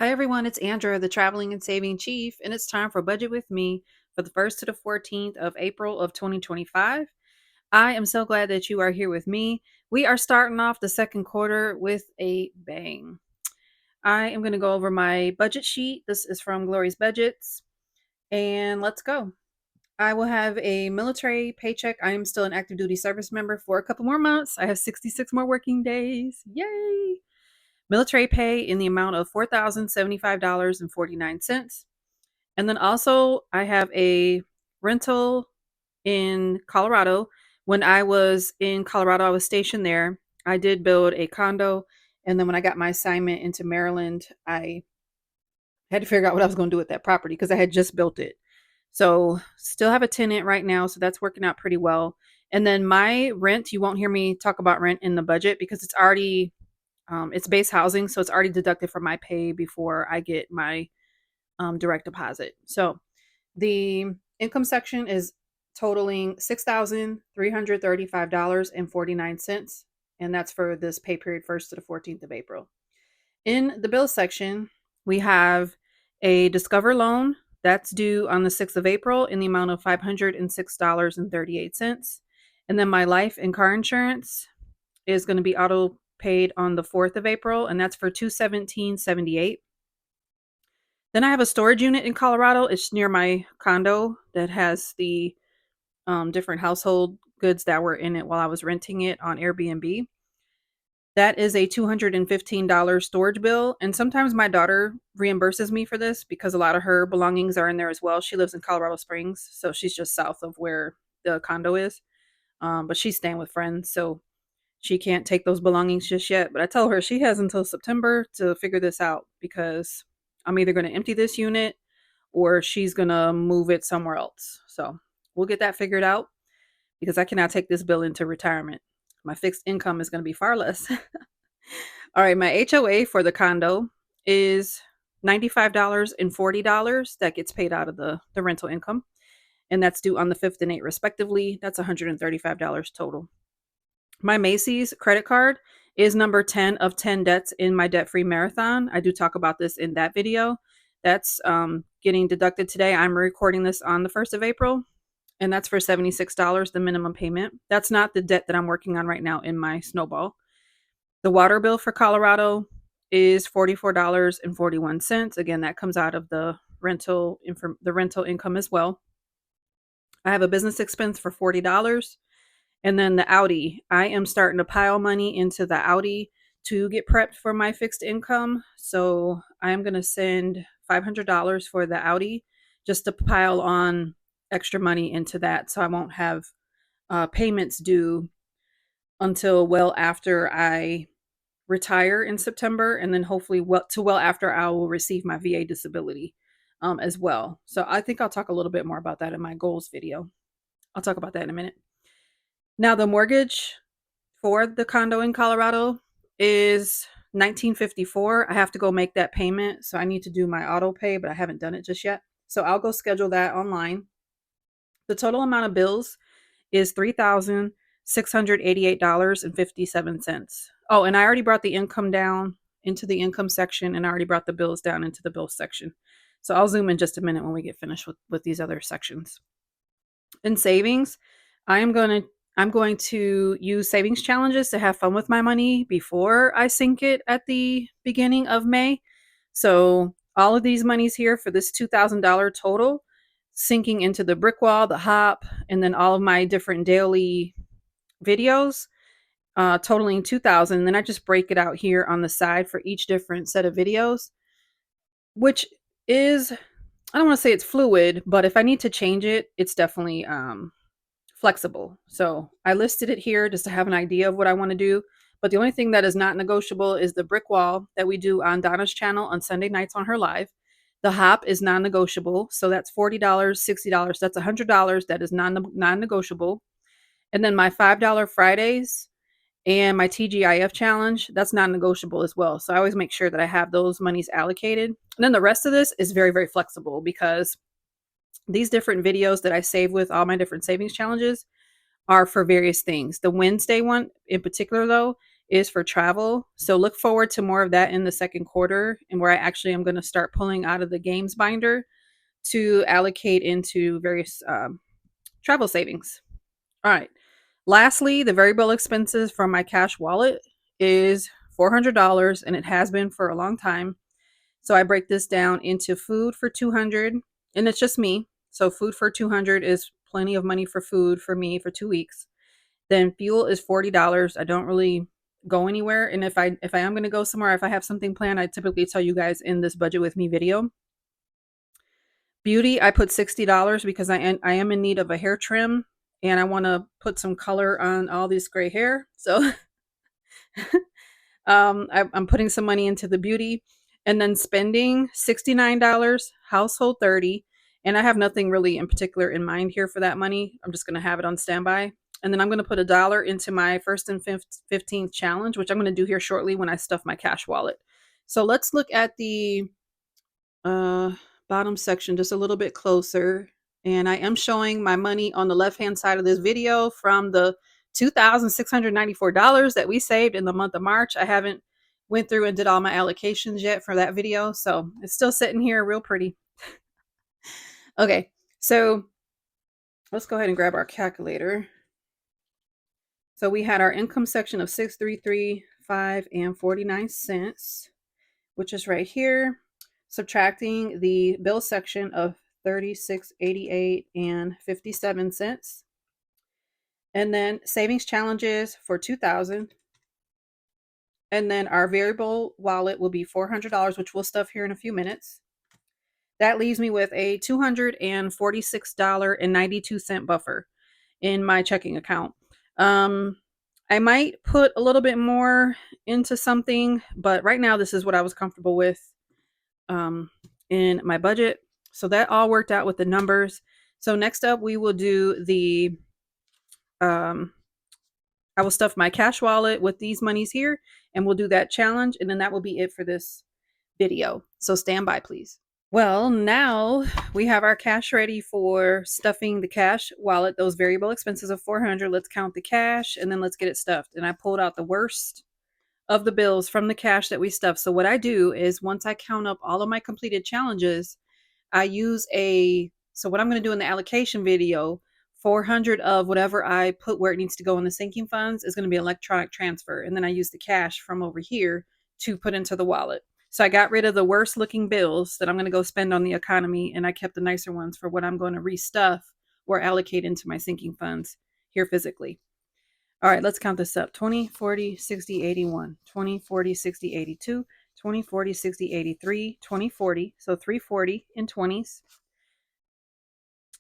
Hi everyone, it's Andrea, the Traveling and Saving Chief, and it's time for Budget with Me for the 1st to the 14th of April of 2025. I am so glad that you are here with me. We are starting off the second quarter with a bang. I am going to go over my budget sheet. This is from Glory's Budgets, and let's go. I will have a military paycheck. I am still an active duty service member for a couple more months. I have 66 more working days. Yay! Military pay in the amount of $4,075.49. And then also, I have a rental in Colorado. When I was in Colorado, I was stationed there. I did build a condo. And then when I got my assignment into Maryland, I had to figure out what I was going to do with that property because I had just built it. So, still have a tenant right now. So, that's working out pretty well. And then my rent, you won't hear me talk about rent in the budget because it's already it's base housing, so it's already deducted from my pay before I get my direct deposit. So the income section is totaling $6,335.49, and that's for this pay period 1st to the 14th of April. In the bill section, we have a Discover loan that's due on the 6th of April in the amount of $506.38. And then my life and car insurance is going to be auto paid on the 4th of April, and that's for $217.78. Then I have a storage unit in Colorado. It's near my condo that has the different household goods that were in it while I was renting it on Airbnb. That is a $215 storage bill, and sometimes my daughter reimburses me for this because a lot of her belongings are in there as well. She lives in Colorado Springs, so she's just south of where the condo is, but she's staying with friends, so she can't take those belongings just yet. But I tell her she has until September to figure this out because I'm either going to empty this unit or she's going to move it somewhere else. So we'll get that figured out because I cannot take this bill into retirement. My fixed income is going to be far less. All right, my HOA for the condo is $95 and $40. That gets paid out of the rental income. And that's due on the 5th and 8th respectively. That's $135 total. My Macy's credit card is number 10 of 10 debts in my debt-free marathon. I do talk about this in that video. That's getting deducted today. I'm recording this on the 1st of April, and that's for $76, the minimum payment. That's not the debt that I'm working on right now in my snowball. The water bill for Colorado is $44.41. Again, that comes out of the rental income as well. I have a business expense for $40. And then the Audi, I am starting to pile money into the Audi to get prepped for my fixed income. So I'm going to send $500 for the Audi just to pile on extra money into that. So I won't have payments due until well after I retire in September. And then hopefully well after I will receive my VA disability as well. So I think I'll talk a little bit more about that in my goals video. I'll talk about that in a minute. Now, the mortgage for the condo in Colorado is $1,954. I have to go make that payment, so I need to do my auto pay, but I haven't done it just yet. So I'll go schedule that online. The total amount of bills is $3,688.57. Oh, and I already brought the income down into the income section, and I already brought the bills down into the bills section. So I'll zoom in just a minute when we get finished with these other sections. In savings, I'm going to use savings challenges to have fun with my money before I sink it at the beginning of May. So all of these monies here for this $2,000 total, sinking into the brick wall, the hop, and then all of my different daily videos, totaling $2,000. And then I just break it out here on the side for each different set of videos, which is, I don't want to say it's fluid, but if I need to change it, it's definitely flexible. So I listed it here just to have an idea of what I want to do. But the only thing that is not negotiable is the brick wall that we do on Donna's channel on Sunday nights on her live. The hop is non-negotiable. So that's $40, $60. That's $100. That is non-negotiable. And then my $5 Fridays and my TGIF challenge, that's non-negotiable as well. So I always make sure that I have those monies allocated. And then the rest of this is very, very flexible because these different videos that I save with all my different savings challenges are for various things. The Wednesday one in particular, though, is for travel. So look forward to more of that in the second quarter, and where I actually am going to start pulling out of the games binder to allocate into various travel savings. All right. Lastly, the variable expenses from my cash wallet is $400, and it has been for a long time. So I break this down into food for 200, and it's just me. So food for 200 is plenty of money for food for me for 2 weeks. Then fuel is $40. I don't really go anywhere, and if I am going to go somewhere, if I have something planned, I typically tell you guys in this budget with me video. Beauty, I put $60 because I am in need of a hair trim, and I want to put some color on all this gray hair. So I'm putting some money into the beauty, and then spending $69, household 30, and I have nothing really in particular in mind here for that money. I'm just going to have it on standby. And then I'm going to put $1 into my first and 15th challenge, which I'm going to do here shortly when I stuff my cash wallet. So let's look at the uh, bottom section just a little bit closer. And I am showing my money on the left-hand side of this video from the $2,694 that we saved in the month of March. I haven't went through and did all my allocations yet for that video, so it's still sitting here real pretty. Okay, so let's go ahead and grab our calculator. So we had our income section of $6,335 and 49 cents, which is right here, subtracting the bill section of $36.88 and 57 cents. And then savings challenges for $2,000. And then our variable wallet will be $400, which we'll stuff here in a few minutes. That leaves me with a $246.92 buffer in my checking account. I might put a little bit more into something, but right now this is what I was comfortable with in my budget. So that all worked out with the numbers. So next up, we will do the I will stuff my cash wallet with these monies here, and we'll do that challenge, and then that will be it for this video. So stand by, please. Well, now we have our cash ready for stuffing the cash wallet, those variable expenses of 400. Let's count the cash, and then let's get it stuffed. And I pulled out the worst of the bills from the cash that we stuffed. So what I do is once I count up all of my completed challenges, I use so what I'm going to do in the allocation video, 400 of whatever I put where it needs to go in the sinking funds is going to be electronic transfer. And then I use the cash from over here to put into the wallet. So I got rid of the worst looking bills that I'm going to go spend on the economy, and I kept the nicer ones for what I'm going to restuff or allocate into my sinking funds here physically. All right, let's count this up. 20, 40, 60, 81, 20, 40, 60, 82, 20, 40, 60, 83, 20, 40. So 340 in 20s.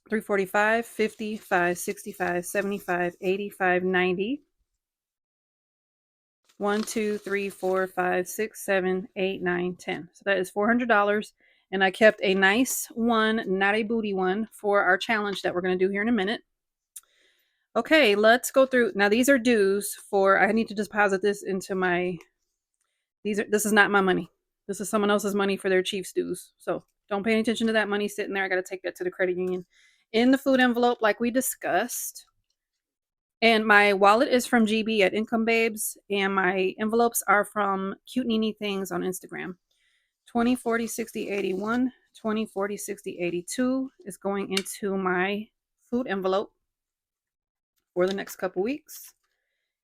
345, 55, 65, 75, 85, 90. 1, 2, 3, 4, 5, 6, 7, 8, 9, 10. So that is $400. And I kept a nice one, not a booty one, for our challenge that we're going to do here in a minute. Okay, let's go through. Now these are dues for, I need to deposit this into my, this is not my money. This is someone else's money for their Chiefs dues. So don't pay any attention to that money sitting there. I got to take that to the credit union in the food envelope like we discussed. And my wallet is from GB at Income Babes, and my envelopes are from Cute Nini Things on Instagram. 20, 40, 60, 81, 20, 40, 60, 82 is going into my food envelope for the next couple weeks.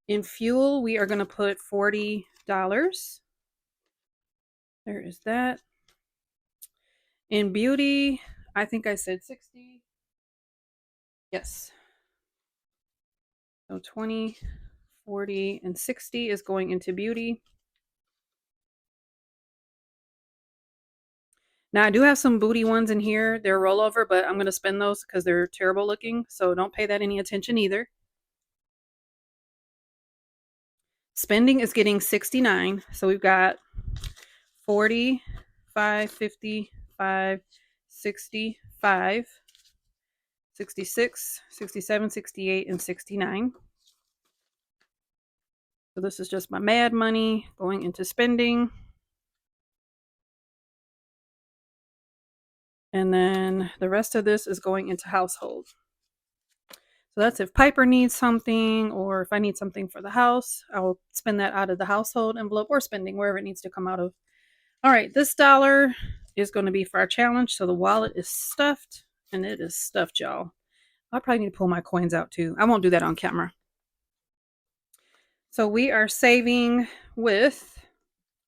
In fuel, we are going to put $40. There is that. In beauty, I think I said 60. Yes. So 20, 40, and 60 is going into beauty. Now, I do have some booty ones in here. They're rollover, but I'm going to spend those because they're terrible looking. So don't pay that any attention either. Spending is getting 69. So we've got 40, 5, 55, 65, 66, 67, 68, and 69. So this is just my mad money going into spending. And then the rest of this is going into household. So that's if Piper needs something, or if I need something for the house, I'll spend that out of the household envelope, or spending wherever it needs to come out of. All right, this dollar is going to be for our challenge. So the wallet is stuffed, and it is stuffed, y'all. I probably need to pull my coins out too. I won't do that on camera. So we are saving with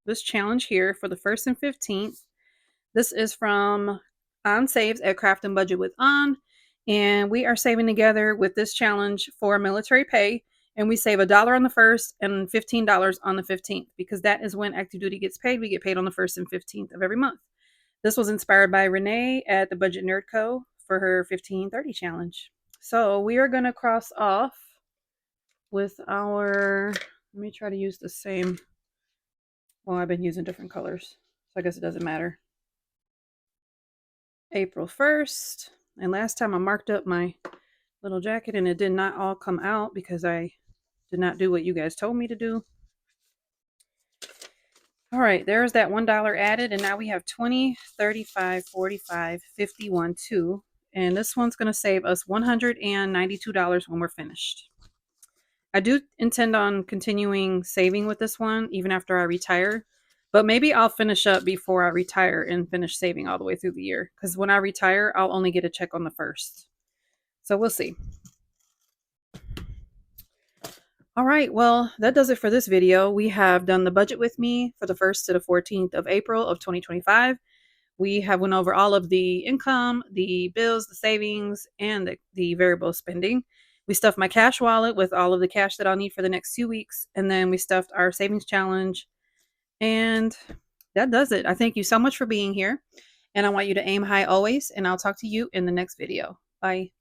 this challenge here for the 1st and 15th. This is from On Saves at Craft and Budget with On. And we are saving together with this challenge for military pay. And we save $1 on the 1st and $15 on the 15th, because that is when active duty gets paid. We get paid on the 1st and 15th of every month. This was inspired by Renee at the Budget Nerd Co. for her 1530 challenge. So we are going to cross off with our, let me try to use the same, well, I've been using different colors, so I guess it doesn't matter. April 1st, and last time I marked up my little jacket and it did not all come out because I did not do what you guys told me to do. All right, there's that $1 added, and now we have 20, 35, 45, 51, 2, and this one's going to save us $192 when we're finished. I do intend on continuing saving with this one even after I retire, but maybe I'll finish up before I retire and finish saving all the way through the year, because when I retire, I'll only get a check on the 1st. So we'll see. All right, well, that does it for this video. We have done the budget with me for the 1st to the 14th of April of 2025. We have went over all of the income, the bills, the savings, and the variable spending. We stuffed my cash wallet with all of the cash that I'll need for the next 2 weeks. And then we stuffed our savings challenge. And that does it. I thank you so much for being here. And I want you to aim high always. And I'll talk to you in the next video. Bye.